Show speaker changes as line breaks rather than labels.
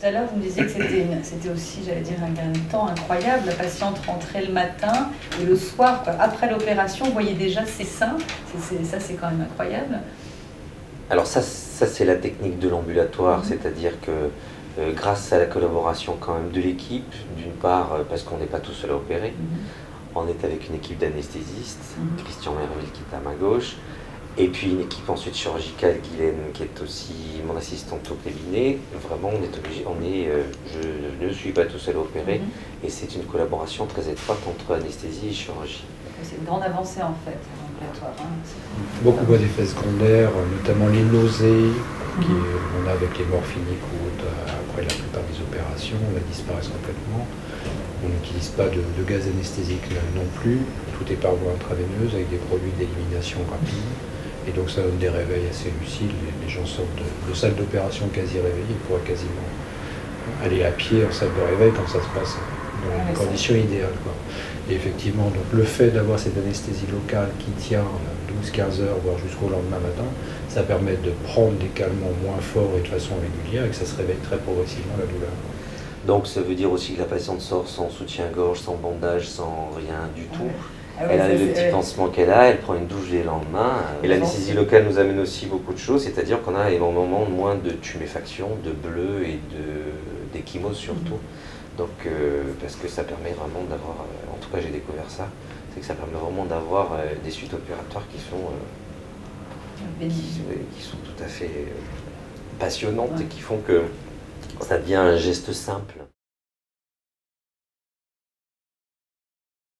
Tout à l'heure, vous me disiez que c'était aussi, j'allais dire, un gain de temps incroyable. La patiente rentrait le matin et le soir, quoi, après l'opération, vous voyez déjà ses seins. Ça, c'est quand même incroyable.
Alors ça c'est la technique de l'ambulatoire, c'est-à-dire que grâce à la collaboration quand même de l'équipe, d'une part parce qu'on n'est pas tout seul à opérer, on est avec une équipe d'anesthésistes, Christian Merville qui est à ma gauche, et puis une équipe ensuite chirurgicale, Guylaine, qui est aussi mon assistante au cabinet. Vraiment, on est obligé, je ne suis pas tout seul à opérer, et c'est une collaboration très étroite entre anesthésie et chirurgie.
C'est une grande avancée en fait, l'ambulatoire.
Beaucoup d'effets secondaires, notamment les nausées, qu'on a avec les morphiniques ou autres, après la plupart des opérations, elles disparaissent complètement. On n'utilise pas de gaz anesthésique non plus, tout est par voie intraveineuse avec des produits d'élimination rapide. Et donc ça donne des réveils assez lucides, les gens sortent de salle d'opération quasi réveillés, ils pourraient quasiment aller à pied en salle de réveil quand ça se passe dans les conditions idéales, quoi. Et effectivement, donc, le fait d'avoir cette anesthésie locale qui tient 12-15 heures, voire jusqu'au lendemain matin, ça permet de prendre des calmants moins forts et de façon régulière et que ça se réveille très progressivement la douleur.
Donc ça veut dire aussi que la patiente sort sans soutien-gorge, sans bandage, sans rien du tout. Elle a le petit pansement qu'elle a, elle prend une douche dès le lendemain. Et l'anesthésie locale nous amène aussi beaucoup de choses, c'est-à-dire qu'on a énormément moins de tuméfaction, de bleu et d'échymose surtout. Donc, parce que ça permet vraiment d'avoir, en tout cas j'ai découvert ça, c'est que ça permet vraiment d'avoir des suites opératoires qui sont tout à fait passionnantes et qui font que ça devient un geste simple.